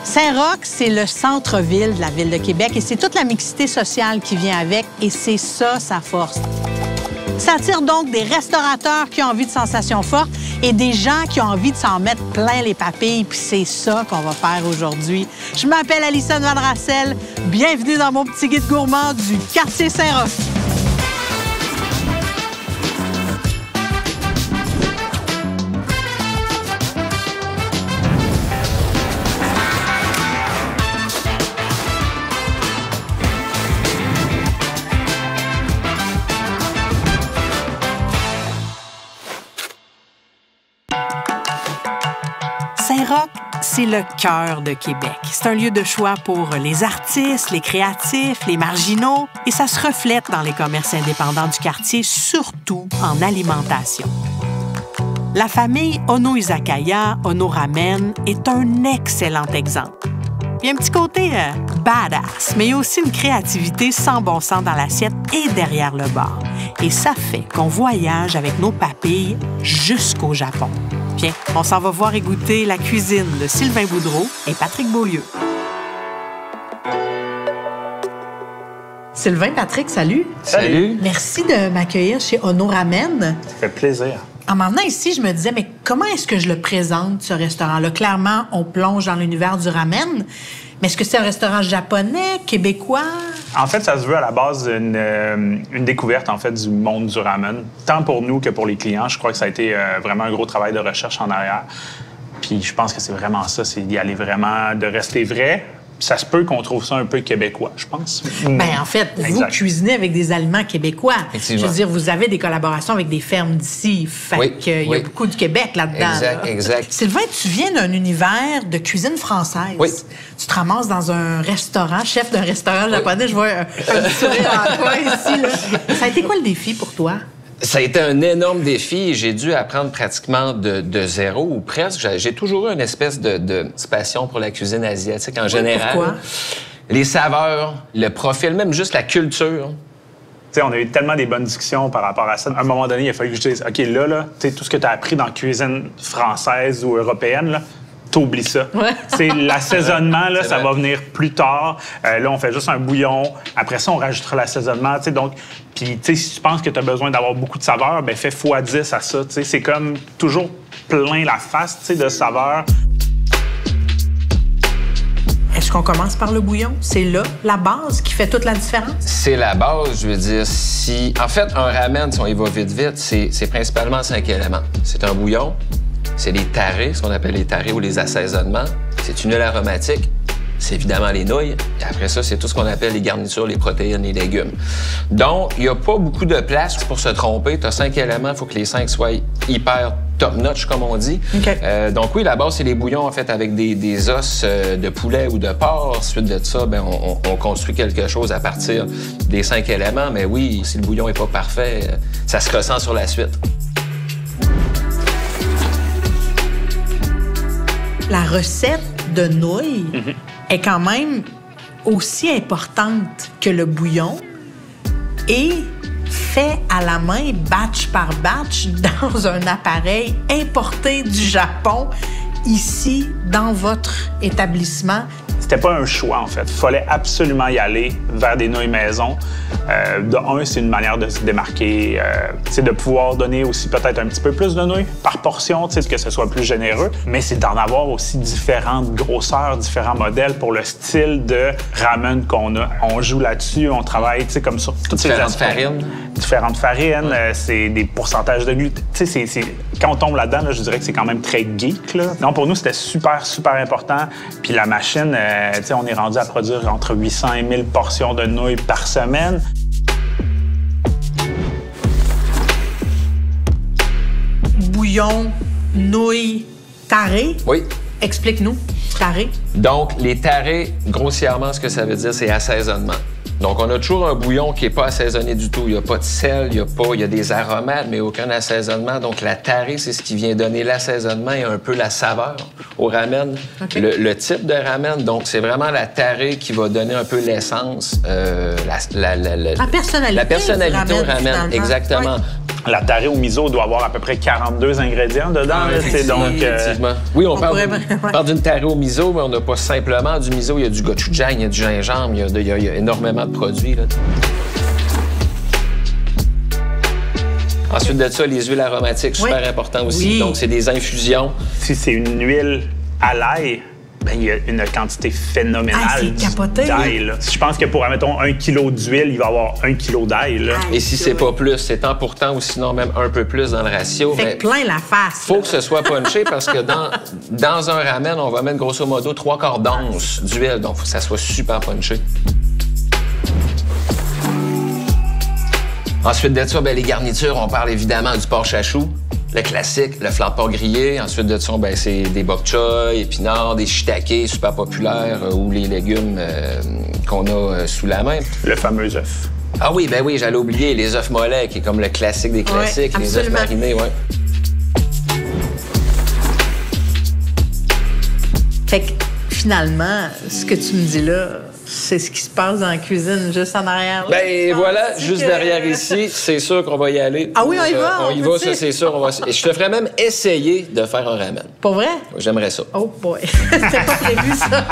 Saint-Roch, c'est le centre-ville de la ville de Québec et c'est toute la mixité sociale qui vient avec et c'est ça, sa force. Ça attire donc des restaurateurs qui ont envie de sensations fortes et des gens qui ont envie de s'en mettre plein les papilles, puis c'est ça qu'on va faire aujourd'hui. Je m'appelle Alison Van-Rassel. Bienvenue dans mon petit guide gourmand du quartier Saint-Roch. Saint-Roch, c'est le cœur de Québec. C'est un lieu de choix pour les artistes, les créatifs, les marginaux, et ça se reflète dans les commerces indépendants du quartier, surtout en alimentation. La famille Ono Izakaya, Ono Ramen, est un excellent exemple. Il y a un petit côté badass, mais il y a aussi une créativité sans bon sens dans l'assiette et derrière le bar. Et ça fait qu'on voyage avec nos papilles jusqu'au Japon. Bien, on s'en va voir et goûter la cuisine de Sylvain Boudreau et Patrick Beaulieu. Sylvain, Patrick, salut. Salut. Merci de m'accueillir chez Ono Ramen. Ça fait plaisir. En m'en venant ici, je me disais, mais comment est-ce que je le présente, ce restaurant-là? Clairement, on plonge dans l'univers du ramen, mais est-ce que c'est un restaurant japonais, québécois? En fait, ça se veut à la base une découverte en fait, du monde du ramen, tant pour nous que pour les clients. Je crois que ça a été vraiment un gros travail de recherche en arrière. Puis je pense que c'est vraiment ça, c'est d'y aller vraiment, de rester vrai. Ça se peut qu'on trouve ça un peu québécois, je pense. Bien, en fait, vous cuisinez avec des aliments québécois. Je veux dire, vous avez des collaborations avec des fermes d'ici. Fait qu'il y a beaucoup de Québec là-dedans. Exact, là. exact. Sylvain, tu viens d'un univers de cuisine française. Oui. Tu te ramasses dans un restaurant, chef d'un restaurant japonais. Je vois un petit sourire en toi ici. Là. Ça a été quoi le défi pour toi? Ça a été un énorme défi. J'ai dû apprendre pratiquement de zéro ou presque. J'ai toujours eu une espèce de passion pour la cuisine asiatique en général. Pourquoi? Les saveurs, le profil, même juste la culture. T'sais, on a eu tellement des bonnes discussions par rapport à ça. À un moment donné, il a fallu que je dise, OK, là tout ce que tu as appris dans la cuisine française ou européenne, là, t'oublies ça. Ouais. C'est l'assaisonnement, là, ça va venir plus tard. Là, on fait juste un bouillon. Après ça, on rajoutera l'assaisonnement. Donc, puis, si tu penses que tu as besoin d'avoir beaucoup de saveurs, ben fais x10 à ça. C'est comme toujours plein la face de saveurs. Est-ce qu'on commence par le bouillon? C'est là, la base qui fait toute la différence? C'est la base, je veux dire. En fait, un ramen, si on y va vite, c'est principalement 5 éléments. C'est un bouillon, c'est les tarés, ce qu'on appelle les tarés ou les assaisonnements. C'est une huile aromatique. C'est évidemment les nouilles. Et après ça, c'est tout ce qu'on appelle les garnitures, les protéines, les légumes. Donc, il n'y a pas beaucoup de place pour se tromper. Tu as 5 éléments, il faut que les 5 soient hyper top-notch, comme on dit. Okay. Donc oui, la base, c'est les bouillons, en fait, avec des os de poulet ou de porc. Ensuite de ça, ben, on construit quelque chose à partir des 5 éléments. Mais oui, si le bouillon n'est pas parfait, ça se ressent sur la suite. La recette de nouilles est quand même aussi importante que le bouillon et fait à la main, batch par batch, dans un appareil importé du Japon, ici, dans votre établissement. C'était pas un choix, en fait. Il fallait absolument y aller vers des nouilles maison. C'est une manière de se démarquer, de pouvoir donner aussi peut-être un petit peu plus de nouilles par portion, que ce soit plus généreux. Mais c'est d'en avoir aussi différentes grosseurs, différents modèles pour le style de ramen qu'on a. On joue là-dessus, on travaille comme sur toutes ces différentes farines. Différentes farines, c'est des pourcentages de gluten. Quand on tombe là-dedans, je dirais que c'est quand même très geek. Là. Non, pour nous, c'était super, super important. Puis la machine, on est rendu à produire entre 800 et 1000 portions de nouilles par semaine. Bouillon, nouilles, tarés. Oui. Explique-nous, tarés. Donc, les tarés, grossièrement, ce que ça veut dire, c'est assaisonnement. Donc, on a toujours un bouillon qui n'est pas assaisonné du tout. Il n'y a pas de sel, il y a des aromates, mais aucun assaisonnement. Donc, la tarée, c'est ce qui vient donner l'assaisonnement et un peu la saveur au ramen. Okay. Le type de ramen, donc, c'est vraiment la tarée qui va donner un peu l'essence, la personnalité au ramen, exactement. Oui. La tarée au miso doit avoir à peu près 42 ingrédients dedans. Là, effectivement. Oui, on parle d'une tarée au miso, mais on n'a pas simplement du miso. Il y a du gochujang, il y a du gingembre, il y a énormément de produits. Là. Ensuite de ça, les huiles aromatiques, super important aussi. Oui. Donc, c'est des infusions. Si c'est une huile à l'ail, ben, il y a une quantité phénoménale d'ail. Je pense que pour, admettons, 1 kg d'huile, il va y avoir 1 kg d'ail. Et si c'est pas plus, c'est tant pour tant ou sinon même un peu plus dans le ratio. Fait que plein la face. Faut que ce soit punché parce que dans un ramen, on va mettre grosso modo 3/4 d'once d'huile. Donc, faut que ça soit super punché. Ensuite de ça, ben, les garnitures, on parle évidemment du porc chachou, le classique, le flan de porc grillé. Ensuite de ça, ben, c'est des bok choy, épinards, des shiitake, super populaires, ou les légumes qu'on a sous la main. Le fameux œuf. Ah oui, ben oui, j'allais oublier les œufs mollets, qui est comme le classique des classiques, les œufs marinés, ouais. Fait que finalement, ce que tu me dis là, c'est ce qui se passe dans la cuisine, juste en arrière. Là. Ben voilà, juste derrière ici, c'est sûr qu'on va y aller. Ah oui, on y va. On y va, ça c'est sûr. Et je te ferais même essayer de faire un ramen. Pour vrai? J'aimerais ça. Oh boy, c'était pas prévu ça.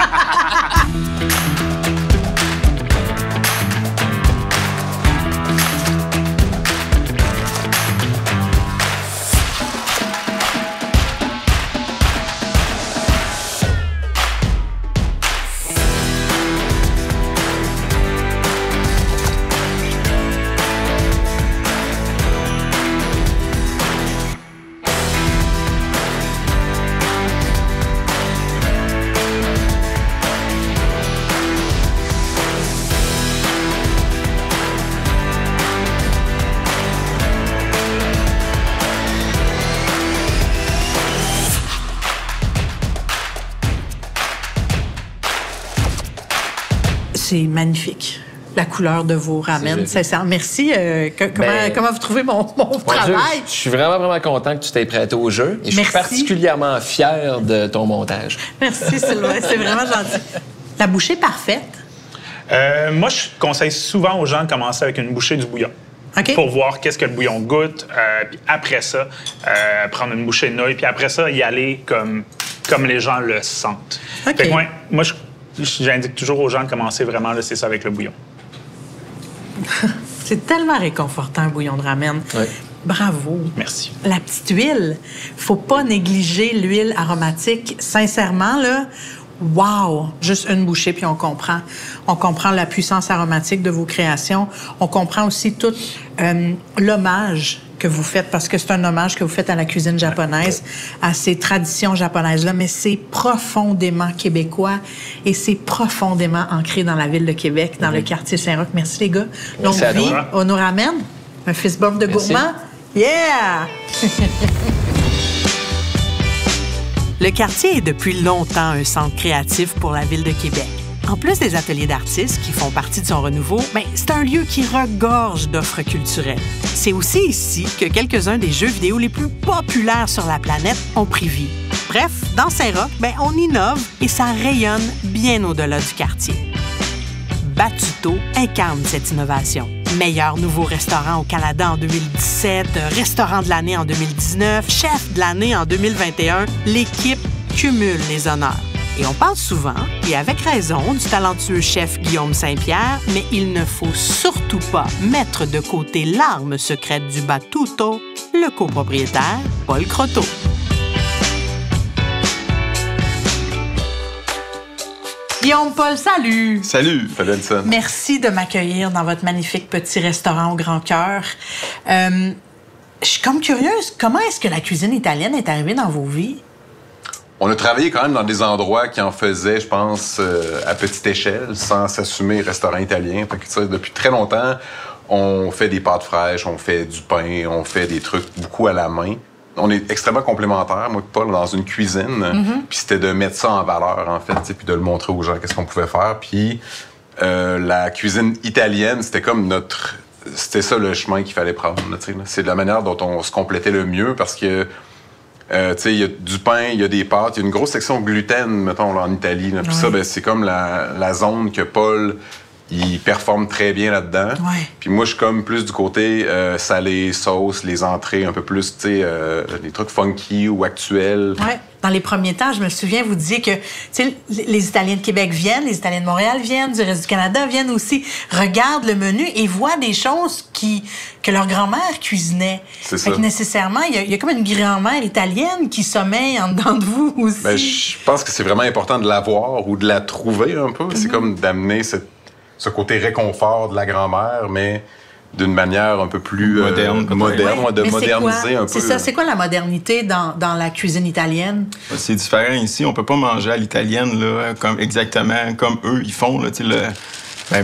C'est magnifique, la couleur de vos ramen. Merci. Comment vous trouvez mon travail? Je suis vraiment content que tu t'aies prêté au jeu. Et je suis particulièrement fier de ton montage. Merci, Sylvain. C'est vraiment gentil. La bouchée parfaite? Moi, je conseille souvent aux gens de commencer avec une bouchée du bouillon. Okay. Pour voir qu'est-ce que le bouillon goûte. Puis après ça, prendre une bouchée de nouilles. Puis après ça, y aller comme les gens le sentent. Okay. Fait que moi, j'indique toujours aux gens de commencer vraiment, là, c'est ça, avec le bouillon. C'est tellement réconfortant, un bouillon de ramen. Oui. Bravo. Merci. La petite huile, faut pas négliger l'huile aromatique. Sincèrement, là, wow! Juste une bouchée, puis on comprend. On comprend la puissance aromatique de vos créations. On comprend aussi tout l'hommage que vous faites, parce que c'est un hommage que vous faites à la cuisine japonaise, à ces traditions japonaises-là, mais c'est profondément québécois et c'est profondément ancré dans la ville de Québec, dans le quartier Saint-Roch. Merci, les gars. Longue vie, on nous ramène un fist bump de gourmand. Yeah! Le quartier est depuis longtemps un centre créatif pour la ville de Québec. En plus des ateliers d'artistes qui font partie de son renouveau, c'est un lieu qui regorge d'offres culturelles. C'est aussi ici que quelques-uns des jeux vidéo les plus populaires sur la planète ont pris vie. Bref, dans Saint-Roch, on innove et ça rayonne bien au-delà du quartier. Batuto incarne cette innovation. Meilleur nouveau restaurant au Canada en 2017, restaurant de l'année en 2019, chef de l'année en 2021, l'équipe cumule les honneurs. Et on parle souvent, et avec raison, du talentueux chef Guillaume Saint-Pierre, mais il ne faut surtout pas mettre de côté l'arme secrète du Batuto, le copropriétaire Paul Croteau. Guillaume, Paul, salut! Salut, Fabien. Merci de m'accueillir dans votre magnifique petit restaurant au Grand Cœur. Je suis comme curieuse, comment est-ce que la cuisine italienne est arrivée dans vos vies? On a travaillé quand même dans des endroits qui en faisaient, je pense, à petite échelle, sans s'assumer restaurant italien. Fait que, tu sais, depuis très longtemps, on fait des pâtes fraîches, on fait du pain, on fait des trucs beaucoup à la main. On est extrêmement complémentaires, moi et Paul, dans une cuisine. Puis c'était de mettre ça en valeur, en fait, puis de le montrer aux gens qu'est-ce qu'on pouvait faire. Puis la cuisine italienne, c'était comme notre... C'était ça le chemin qu'il fallait prendre. C'est la manière dont on se complétait le mieux parce que il y a du pain, il y a des pâtes, il y a une grosse section gluten, mettons, là, en Italie. Puis ça, c'est comme la zone que Paul ils performent très bien là-dedans. Ouais. Puis moi, je suis comme plus du côté salé, sauce, les entrées un peu plus, tu sais, des trucs funky ou actuels. Ouais. Dans les premiers temps, je me souviens, vous disiez que les Italiens de Québec viennent, les Italiens de Montréal viennent, du reste du Canada viennent aussi, regardent le menu et voient des choses que leur grand-mère cuisinait. C'est fait ça. que nécessairement, il y a comme une grand-mère italienne qui sommeille en dedans de vous aussi. Ben, je pense que c'est vraiment important de la voir ou de la trouver un peu. C'est comme d'amener ce côté réconfort de la grand-mère, mais d'une manière un peu plus moderne, de Mais moderniser c'est quoi? un peu. C'est ça, c'est quoi la modernité dans la cuisine italienne? C'est différent ici. On peut pas manger à l'italienne là, exactement comme eux, ils font. Là,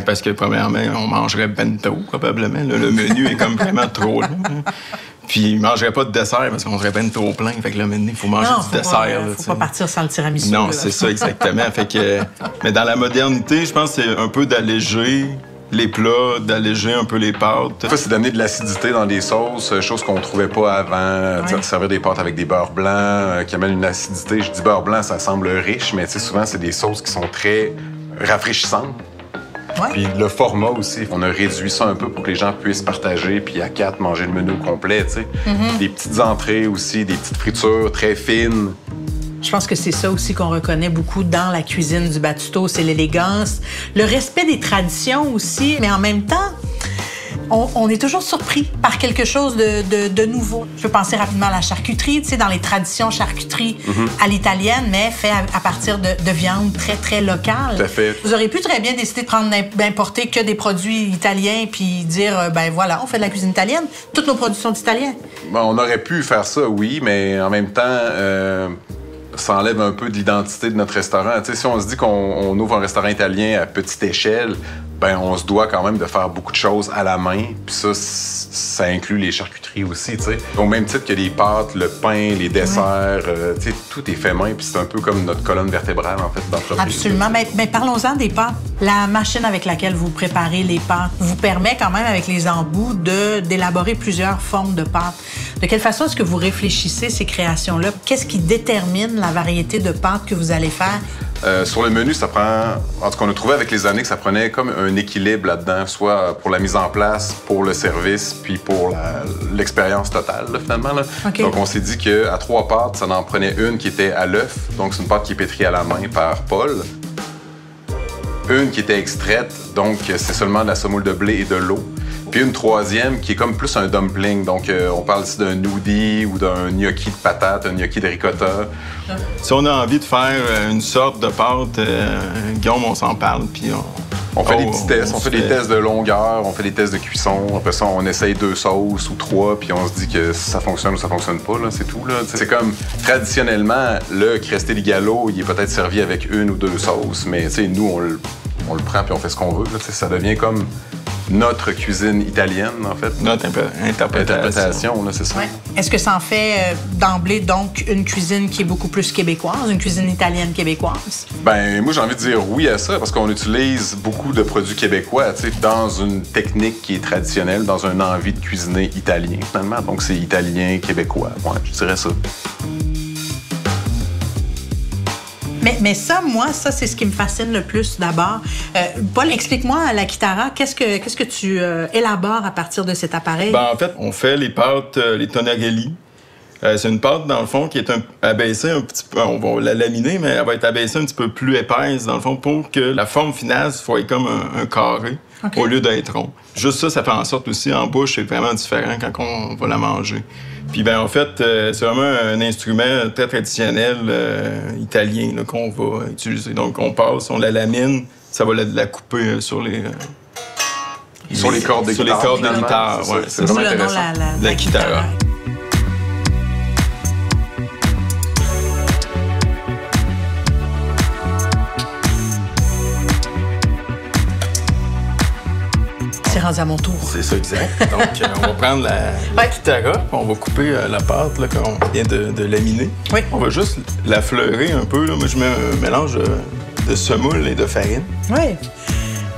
parce que, premièrement, on mangerait bento, probablement. Là. Le menu est comme vraiment trop long. Puis, ils ne mangeraient pas de dessert parce qu'on serait bento plein. Fait que là, maintenant, il faut manger du dessert. Il ne faut pas partir sans le tiramisu. Non, là. c'est ça, exactement. Fait que, mais dans la modernité, je pense que c'est un peu d'alléger les plats, d'alléger un peu les pâtes. Des fois, c'est d'amener de l'acidité dans des sauces, chose qu'on trouvait pas avant. Ouais. Servir des pâtes avec des beurres blancs qui amènent une acidité. Je dis beurre blanc, ça semble riche, mais souvent, c'est des sauces qui sont très rafraîchissantes. Ouais. Puis le format aussi, on a réduit ça un peu pour que les gens puissent partager, puis à 4, manger le menu au complet, tu sais. Des petites entrées aussi, des petites fritures très fines. Je pense que c'est ça aussi qu'on reconnaît beaucoup dans la cuisine du Battuto, c'est l'élégance, le respect des traditions aussi, mais en même temps, on est toujours surpris par quelque chose de nouveau. Je peux penser rapidement à la charcuterie, tu sais, dans les traditions charcuterie à l'italienne, mais fait à partir de viande très, très locale. Tout à fait. Vous auriez pu très bien décider d'importer que des produits italiens puis dire, ben voilà, on fait de la cuisine italienne, toutes nos produits sont italiens. Bon, on aurait pu faire ça, oui, mais en même temps, ça enlève un peu de l'identité de notre restaurant. Tu sais, si on se dit qu'on ouvre un restaurant italien à petite échelle, ben on se doit quand même de faire beaucoup de choses à la main. Puis ça inclut les charcuteries aussi, tu sais. Au même titre que les pâtes, le pain, les desserts, tu sais, tout est fait main. Puis c'est un peu comme notre colonne vertébrale, en fait, d'entreprise. Absolument. Mais parlons-en des pâtes. La machine avec laquelle vous préparez les pâtes vous permet quand même, avec les embouts, d'élaborer plusieurs formes de pâtes. De quelle façon est-ce que vous réfléchissez ces créations-là? Qu'est-ce qui détermine la variété de pâtes que vous allez faire? Sur le menu, ça prend... En tout cas, on a trouvé avec les années que ça prenait comme un équilibre là-dedans, soit pour la mise en place, pour le service, puis pour l'expérience totale, là, finalement. Là. Okay. Donc, on s'est dit qu'à 3 pâtes, ça en prenait une qui était à l'œuf. Donc, c'est une pâte qui est pétrie à la main par Paul. Une qui était extraite, donc c'est seulement de la semoule de blé et de l'eau. Puis une troisième qui est comme plus un dumpling. Donc, on parle ici d'un noodle ou d'un gnocchi de patates, un gnocchi de ricotta. Si on a envie de faire une sorte de pâte, Guillaume, on s'en parle, puis on fait des petits tests. On fait des tests de longueur, on fait des tests de cuisson. Après ça, on essaye 2 sauces ou 3, puis on se dit que ça fonctionne ou ça fonctionne pas, là, c'est tout. Là. C'est comme, traditionnellement, le Cresti di Gallo, il est peut-être servi avec 1 ou 2 sauces, mais nous, on le prend puis on fait ce qu'on veut. Là, ça devient comme notre cuisine italienne, en fait. Notre interprétation, là, c'est ça. Ouais. Est-ce que ça en fait d'emblée, donc, une cuisine qui est beaucoup plus québécoise, une cuisine italienne québécoise? Ben moi, j'ai envie de dire oui à ça, parce qu'on utilise beaucoup de produits québécois, tu sais, dans une technique qui est traditionnelle, dans une envie de cuisiner italien, finalement. Donc, c'est italien, québécois. Ouais, je dirais ça. Mais ça, moi, c'est ce qui me fascine le plus d'abord. Paul, explique-moi, la Kitara, qu'est-ce que tu élabores à partir de cet appareil? Ben, en fait, on fait les pâtes, les tonarelli. C'est une pâte, dans le fond, qui est abaissée un petit peu. On va la laminer, mais elle va être abaissée un petit peu plus épaisse, dans le fond, pour que la forme finale soit comme un carré, okay, au lieu d'être rond. Juste ça, ça fait en sorte aussi, en bouche, c'est vraiment différent quand on va la manger. Puis, ben en fait, c'est vraiment un instrument très traditionnel italien là, qu'on va utiliser. Donc, on passe, on la lamine, ça va la couper sur les cordes de guitare. Sur les cordes de guitare, oui. C'est vraiment intéressant. La Kitara. C'est rendu à mon tour. C'est ça, exact. Donc, on va prendre la Kitara, on va couper la pâte là, qu'on vient de laminer. Oui. On va juste la fleurer un peu. Là. Moi, je mets un mélange de semoule et de farine. Oui.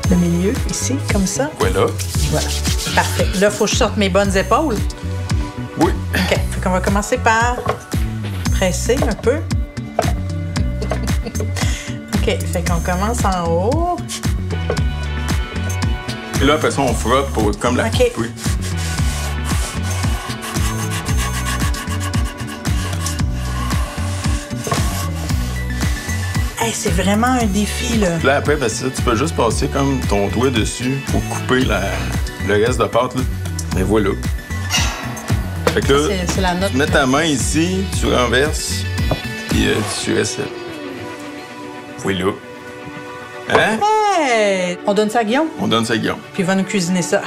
Le milieu, ici, comme ça. Voilà. Voilà. Parfait. Là, il faut que je sorte mes bonnes épaules. Oui. OK. Fait qu'on va commencer par presser un peu. OK. Fait qu'on commence en haut. Et là, après ça, on frotte pour comme la couper. Hey, c'est vraiment un défi, là. Là, après, ben, ça, tu peux juste passer comme ton doigt dessus pour couper le reste de pâte, là. Et voilà. Fait que là, c'est la note. Tu mets ta main ici, tu renverses, puis tu essaies. Voilà. Hein? Hey! On donne ça à Guillaume? On donne ça à Guillaume. Puis il va nous cuisiner ça.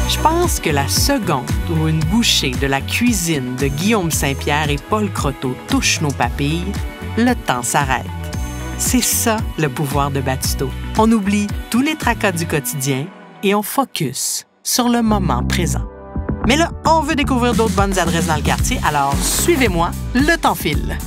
Je pense que la seconde où une bouchée de la cuisine de Guillaume Saint-Pierre et Paul Croteau touche nos papilles, le temps s'arrête. C'est ça, le pouvoir de Battuto. On oublie tous les tracas du quotidien et on focus sur le moment présent. Mais là, on veut découvrir d'autres bonnes adresses dans le quartier, alors suivez-moi, le temps file.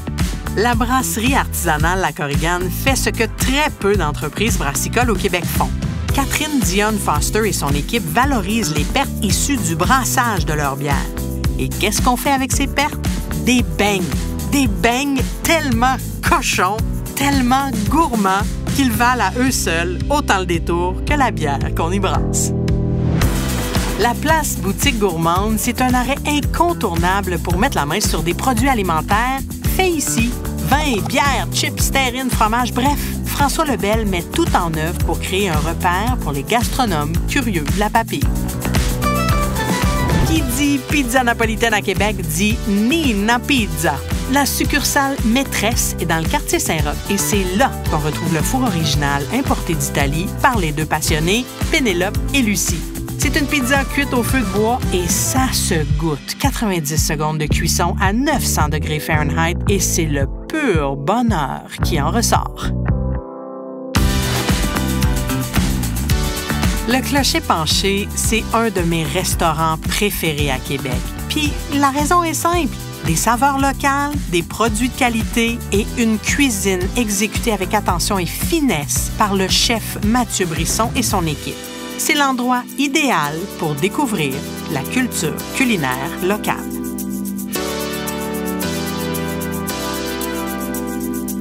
La brasserie artisanale La Korigane fait ce que très peu d'entreprises brassicoles au Québec font. Catherine Dionne Foster et son équipe valorisent les pertes issues du brassage de leur bière. Et qu'est-ce qu'on fait avec ces pertes? Des beignes. Des beignes tellement cochons, tellement gourmands qu'ils valent à eux seuls autant le détour que la bière qu'on y brasse. La place Boutique Gourmande, c'est un arrêt incontournable pour mettre la main sur des produits alimentaires faits ici. Vin, bière, chips, terrine, fromage, bref, François Lebel met tout en œuvre pour créer un repère pour les gastronomes curieux de la papille. Qui dit pizza napolitaine à Québec dit Nina Pizza. La succursale maîtresse est dans le quartier Saint-Roch et c'est là qu'on retrouve le four original importé d'Italie par les deux passionnés, Pénélope et Lucie. C'est une pizza cuite au feu de bois et ça se goûte. 90 secondes de cuisson à 900 degrés Fahrenheit et c'est le pur bonheur qui en ressort. Le Clocher Penché, c'est un de mes restaurants préférés à Québec. Puis la raison est simple. Des saveurs locales, des produits de qualité et une cuisine exécutée avec attention et finesse par le chef Mathieu Brisson et son équipe. C'est l'endroit idéal pour découvrir la culture culinaire locale.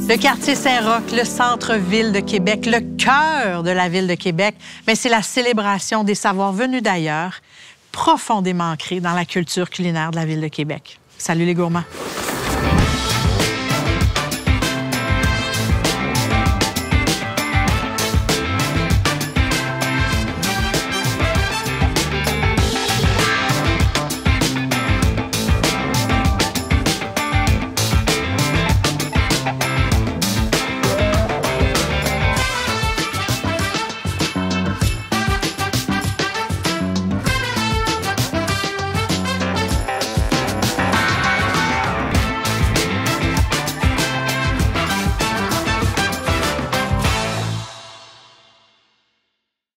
Le quartier Saint-Roch, le centre-ville de Québec, le cœur de la ville de Québec, mais c'est la célébration des savoirs venus d'ailleurs, profondément ancrés dans la culture culinaire de la ville de Québec. Salut les gourmands!